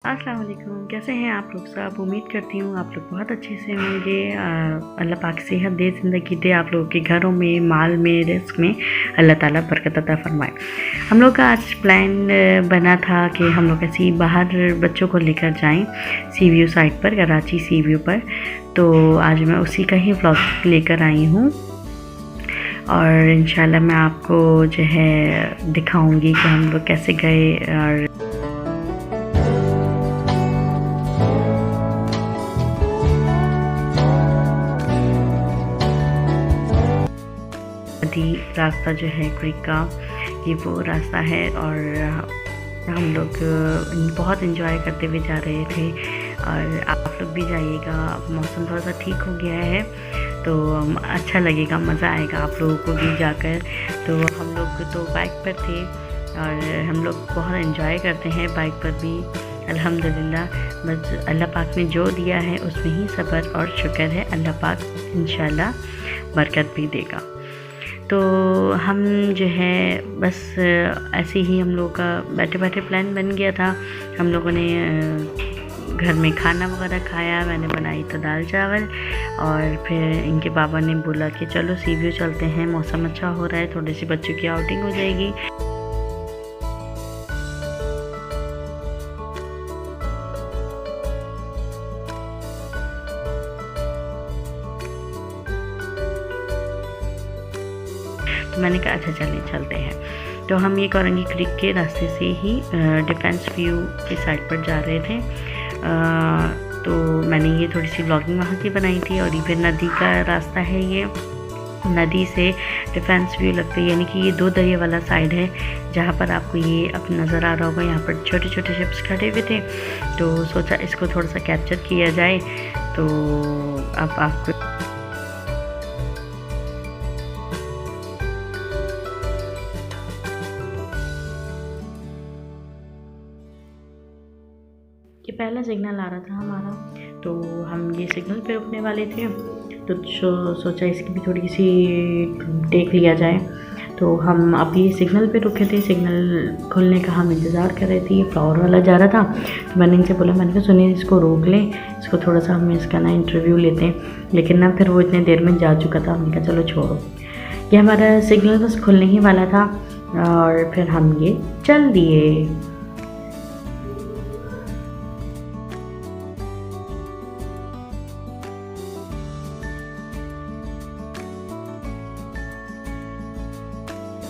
अस्सलाम वालेकुम, कैसे हैं आप लोग सब। उम्मीद करती हूँ आप लोग बहुत अच्छे से होंगे। अल्लाह पाक सेहत दे, ज़िंदगी दे, आप लोगों के घरों में, माल में, रिस्क में अल्लाह ताला बरकत अता फरमाए। हम लोग का आज प्लान बना था कि हम लोग ऐसे ही बाहर बच्चों को लेकर जाएं सी व्यू साइड पर, कराची सी व्यू पर। तो आज मैं उसी का ही व्लॉग लेकर आई हूँ और इंशाल्लाह मैं आपको जो है दिखाऊंगी कि हम लोग कैसे गए। और रास्ता जो है क्रिक का, ये वो रास्ता है और हम लोग बहुत एंजॉय करते हुए जा रहे थे। और आप लोग भी जाइएगा, मौसम थोड़ा सा ठीक हो गया है तो अच्छा लगेगा, मज़ा आएगा आप लोगों को भी जाकर। तो हम लोग तो बाइक पर थे और हम लोग बहुत एंजॉय करते हैं बाइक पर भी, अल्हम्दुलिल्लाह। बस अल्लाह पाक ने जो दिया है उसमें ही सब्र और शुक्र है। अल्लाह पाक इंशाल्लाह बरकत भी देगा। तो हम जो है बस ऐसे ही हम लोग का बैठे बैठे प्लान बन गया था। हम लोगों ने घर में खाना वगैरह खाया, मैंने बनाई तो दाल चावल। और फिर इनके पापा ने बोला कि चलो सी व्यू चलते हैं, मौसम अच्छा हो रहा है, थोड़ी सी बच्चों की आउटिंग हो जाएगी। तो मैंने कहा अच्छा चलते हैं। तो हम ये करेंगे क्रिक के रास्ते से ही डिफेंस व्यू के साइड पर जा रहे थे। तो मैंने ये थोड़ी सी व्लॉगिंग वहाँ की बनाई थी। और ये फिर नदी का रास्ता है, ये नदी से डिफेंस व्यू लगता है, यानी कि ये दो दरिया वाला साइड है जहाँ पर आपको ये अब नज़र आ रहा होगा। यहाँ पर छोटे छोटे शिप्स खड़े हुए थे तो सोचा इसको थोड़ा सा कैप्चर किया जाए। तो अब आपको ये पहला सिग्नल आ रहा था हमारा, तो हम ये सिग्नल पे रुकने वाले थे। तो सोचा इसकी भी थोड़ी सी टेक लिया जाए। तो हम अभी सिग्नल पे रुके थे, सिग्नल खुलने का हम इंतज़ार कर रहे थे। ये फ्लावर वाला जा रहा था तो मैंने इनसे बोला, मैंने कहा सुनिए इसको रोक लें, इसको थोड़ा सा हम इसका ना इंटरव्यू लेते हैं। लेकिन ना फिर वो इतने देर में जा चुका था, हमने कहा चलो छोड़ो। ये हमारा सिग्नल बस खुलने ही वाला था और फिर हम ये चल दिए।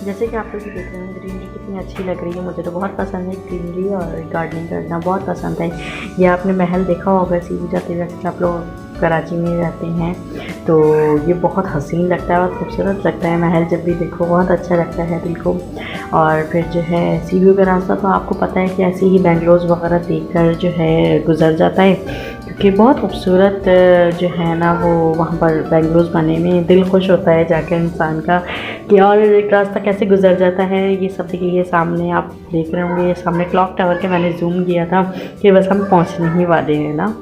जैसे कि आप लोग देख रहे हैं ग्रीनरी कितनी अच्छी लग रही है, मुझे तो बहुत पसंद है ग्रीनरी और गार्डनिंग करना बहुत पसंद है। ये आपने महल देखा होगा सी व्यू जाते वक्त, आप लोग कराची में रहते हैं तो ये बहुत हसीन लगता है, बहुत खूबसूरत लगता है महल। जब भी देखो बहुत अच्छा लगता है दिल को। और फिर जो है सी व्यू का रास्ता तो आपको पता है कि ऐसे ही बेंगलोर वगैरह देखकर जो है गुजर जाता है, क्योंकि बहुत खूबसूरत जो है ना वो वहाँ पर बेंगलोर बने में दिल खुश होता है जाकर इंसान का कि और एक रास्ता कैसे गुजर जाता है। ये सब देखिए, ये सामने आप देख रहे होंगे, ये सामने क्लॉक टावर के मैंने जूम किया था कि बस हम पहुँचने ही वाले हैं ना।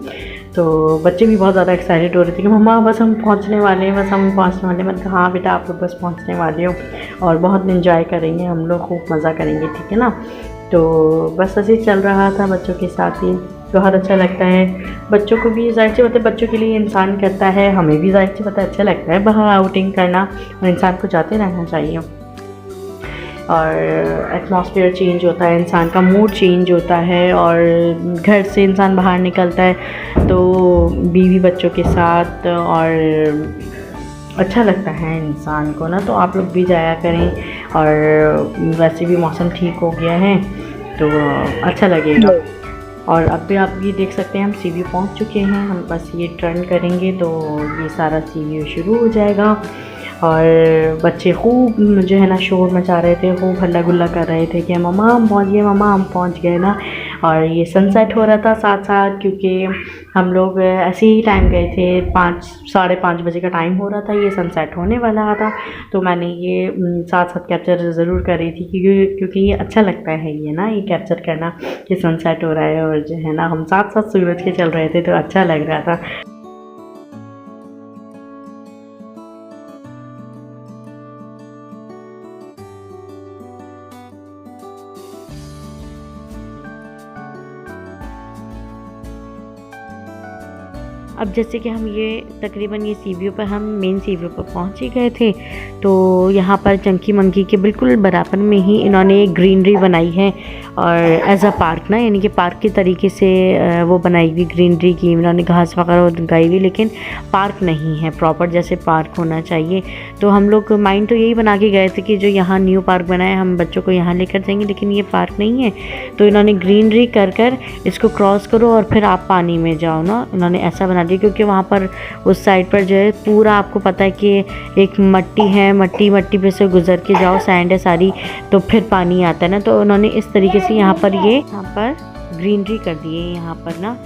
तो बच्चे भी बहुत ज़्यादा एक्साइटेड हो रहे थे कि मम्मा बस हम पहुँचने वाले हैं, बस हम पहुँचने वाले हैं। मैंने कहा हाँ बेटा आप लोग बस पहुँचने वाले हो और बहुत इन्जॉय करेंगे हम लोग, खूब मज़ा करेंगे, ठीक है ना। तो बस ऐसे चल रहा था बच्चों के साथ ही, बहुत अच्छा लगता है। बच्चों को भी जाहिर सी बात है, बच्चों के लिए इंसान करता है, हमें भी जाहिर सी बात है अच्छा लगता है बाहर आउटिंग करना, और इंसान को जाते रहना चाहिए। और एटमॉस्फेयर चेंज होता है, इंसान का मूड चेंज होता है और घर से इंसान बाहर निकलता है तो बीवी बच्चों के साथ और अच्छा लगता है इंसान को ना। तो आप लोग भी जाया करें। और वैसे भी मौसम ठीक हो गया है तो अच्छा लगेगा। और अब भी आप ये देख सकते हैं हम सी व्यू पहुँच चुके हैं। हम बस ये टर्न करेंगे तो ये सारा सी व्यू शुरू हो जाएगा। और बच्चे खूब जो है ना शोर मचा रहे थे, खूब हल्ला गुल्ला कर रहे थे कि मम्मा हम पहुँच गए, मम्मा हम पहुँच गए ना। और ये सनसेट हो रहा था साथ साथ, क्योंकि हम लोग ऐसे ही टाइम गए थे, 5 साढ़े 5 बजे का टाइम हो रहा था, ये सनसेट होने वाला था। तो मैंने ये साथ साथ कैप्चर ज़रूर कर रही थी क्योंकि ये अच्छा लगता है ये ना, ये कैप्चर करना कि सनसेट हो रहा है और जो है ना हम साथ साथ सूरज के चल रहे थे तो अच्छा लग रहा था। अब जैसे कि हम ये तकरीबन ये सी व्यू पर हम मेन सी व्यू पर पहुँच ही गए थे। तो यहाँ पर चंकी मंकी के बिल्कुल बराबर में ही इन्होंने एक ग्रीनरी बनाई है और एज अ पार्क ना, यानी कि पार्क के तरीके से वो बनाई हुई ग्रीनरी की, इन्होंने घास वगैरह उगाई हुई, लेकिन पार्क नहीं है प्रॉपर जैसे पार्क होना चाहिए। तो हम लोग माइंड तो यही बना के गए थे कि जो यहाँ न्यू पार्क बना है हम बच्चों को यहाँ लेकर जाएंगे, लेकिन ये पार्क नहीं है। तो इन्होंने ग्रीनरी कर कर इसको क्रॉस करो और फिर आप पानी में जाओ ना, इन्होंने ऐसा बना दिया। क्योंकि वहाँ पर उस साइड पर जो है पूरा आपको पता है कि एक मट्टी है, मट्टी पे से गुजर के जाओ, सैंड है सारी, तो फिर पानी आता है ना। तो उन्होंने इस तरीके से यहाँ पर ग्रीनरी कर दी है यहाँ पर ना।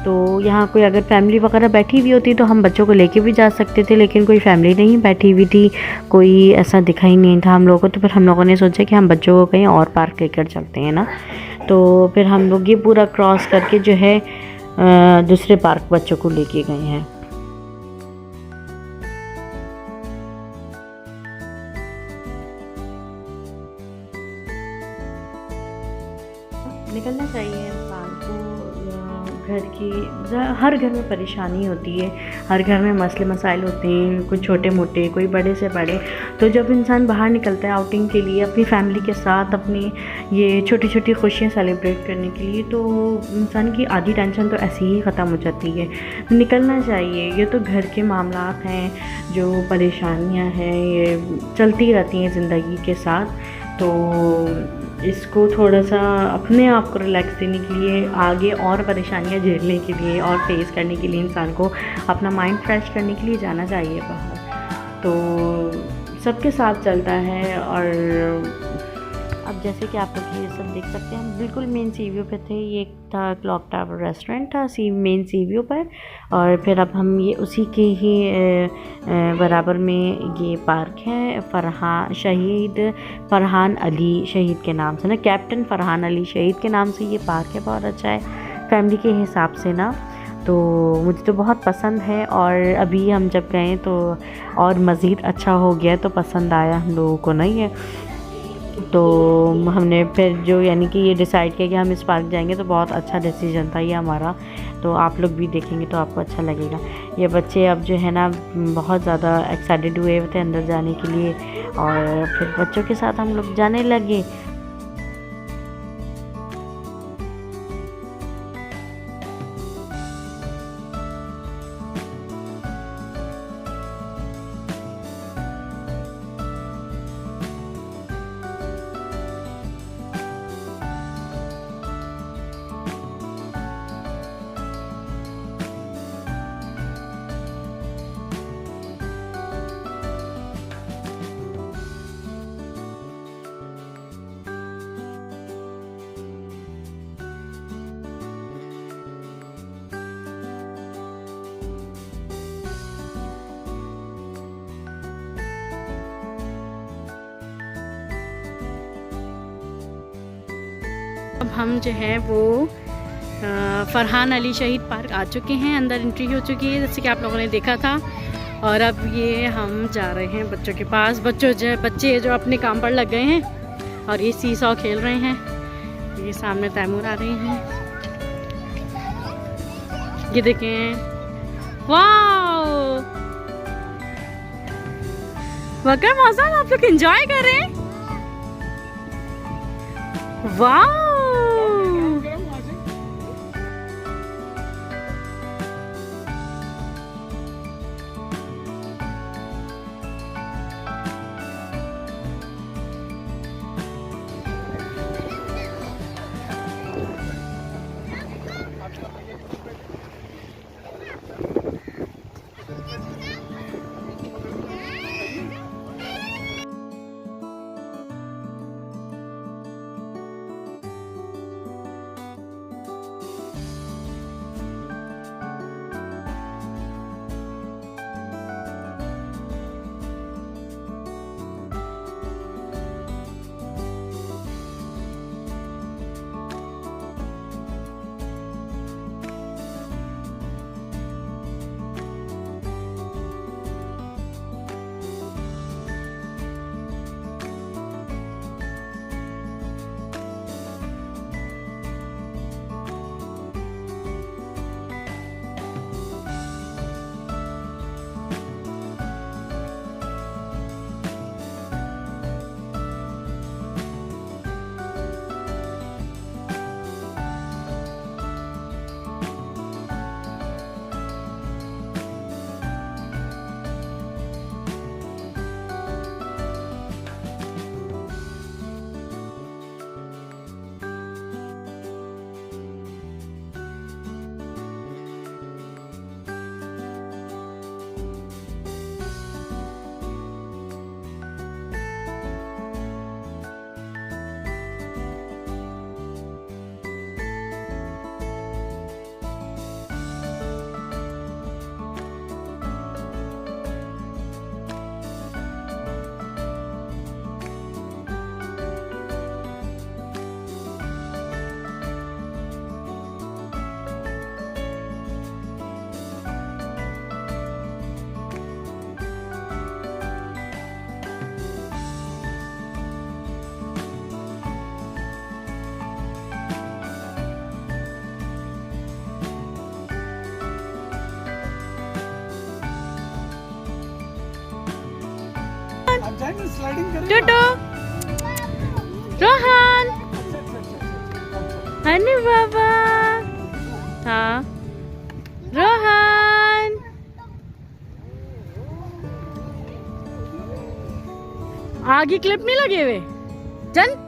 तो यहाँ कोई अगर फैमिली वगैरह बैठी हुई होती तो हम बच्चों को लेके भी जा सकते थे, लेकिन कोई फैमिली नहीं बैठी हुई थी, कोई ऐसा दिखाई नहीं था हम लोगों को। तो फिर हम लोगों ने सोचा कि हम बच्चों को कहीं और पार्क लेकर चलते हैं ना। तो फिर हम लोग ये पूरा क्रॉस करके जो है दूसरे पार्क बच्चों को लेके गए हैं। निकलना चाहिए इंसान को। घर की हर घर में परेशानी होती है, हर घर में मसले मसाइल होते हैं, कोई छोटे मोटे कोई बड़े से बड़े। तो जब इंसान बाहर निकलता है आउटिंग के लिए अपनी फैमिली के साथ, अपनी ये छोटी छोटी खुशियाँ सेलिब्रेट करने के लिए, तो इंसान की आधी टेंशन तो ऐसे ही ख़त्म हो जाती है। निकलना चाहिए। ये तो घर के मामलात हैं, जो परेशानियाँ हैं ये चलती रहती हैं ज़िंदगी के साथ। तो इसको थोड़ा सा अपने आप को रिलैक्स देने के लिए, आगे और परेशानियाँ झेलने के लिए और फेस करने के लिए इंसान को अपना माइंड फ्रेश करने के लिए जाना चाहिए बाहर। तो सबके साथ चलता है। और अब जैसे कि आप लोग ये सब देख सकते हैं, हम बिल्कुल मेन सी व्यू पे थे। ये था क्लॉक टावर रेस्टोरेंट था मेन सी व्यू पर। और फिर अब हम ये उसी के ही बराबर में ये पार्क है, शहीद फरहान अली शहीद के नाम से ना, कैप्टन फरहान अली शहीद के नाम से ये पार्क है। बहुत अच्छा है फैमिली के हिसाब से ना, तो मुझे तो बहुत पसंद है। और अभी हम जब गए तो और मज़ीद अच्छा हो गया, तो पसंद आया हम लोगों को ना ये। तो हमने फिर जो यानी कि ये डिसाइड किया कि हम इस पार्क जाएंगे, तो बहुत अच्छा डिसीजन था ये हमारा। तो आप लोग भी देखेंगे तो आपको अच्छा लगेगा। ये बच्चे अब जो है ना बहुत ज़्यादा एक्साइटेड हुए थे अंदर जाने के लिए, और फिर बच्चों के साथ हम लोग जाने लगे। अब हम जो है वो फरहान अली शहीद पार्क आ चुके हैं, अंदर एंट्री हो चुकी है जैसे कि आप लोगों ने देखा था। और अब ये हम जा रहे हैं बच्चों के पास। बच्चे जो अपने काम पर लग गए हैं और ये सीसॉ खेल रहे हैं। ये सामने तैमूर आ रहे हैं, ये देखें, वाह वकर मौसम आप लोग एंजॉय कर रहे हैं। वाह टूटू, रोहन, हनी बाबा, हाँ रोहन, आगे क्लिप नहीं लगे हुए जन।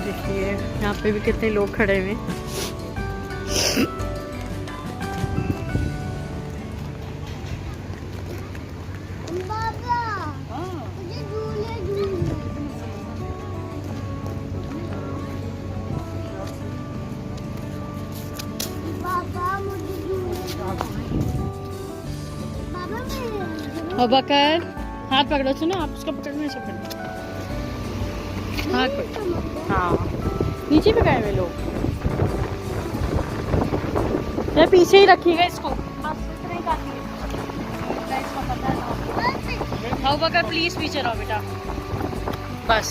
देखिए यहाँ पे भी कितने लोग खड़े हुए हैं। बकर हाथ पकड़ो, सुनो आप उसका पकड़ना है, पकड़ो हाथ पकड़ो। हाँ नीचे पे गए हुए लोग, मैं पीछे ही रखिएगा इसको, बस इतना ही काफी है, इसको पता है। हाँ बकर प्लीज पीछे रहो बेटा, बस।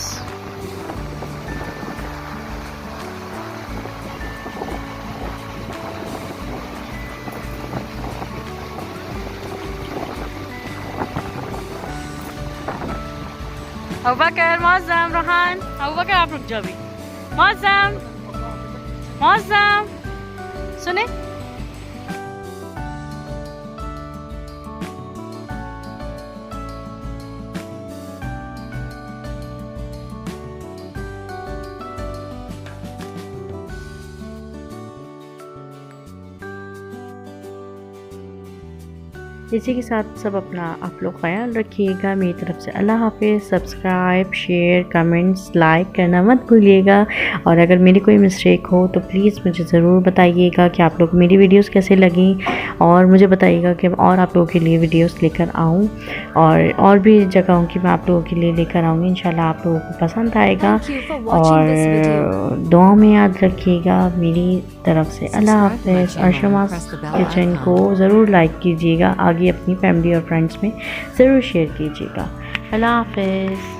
अबूबकर, मौज़म, रोहान, अबूबकर आप रुक जाओ अभी। मौज़म, मौज़म, सुने इसी के साथ सब अपना आप लोग ख्याल रखिएगा। मेरी तरफ से अल्लाह हाफ़िज़। सब्सक्राइब, शेयर, कमेंट्स, लाइक करना मत भूलिएगा। और अगर मेरी कोई मिस्टेक हो तो प्लीज़ मुझे ज़रूर बताइएगा कि आप लोग मेरी वीडियोस कैसे लगी, और मुझे बताइएगा कि और आप लोगों के लिए वीडियोस लेकर आऊँ, और भी जगहों की मैं आप लोगों के लिए लेकर आऊँगी। इंशाल्लाह आप लोगों को पसंद आएगा, और दुआ में याद रखिएगा। मेरी तरफ से अल्लाह हाफ़िज़। और शमास किचन को ज़रूर लाइक कीजिएगा, आगे अपनी फैमिली और फ्रेंड्स में ज़रूर शेयर कीजिएगा। अल्लाह हाफ़िज़।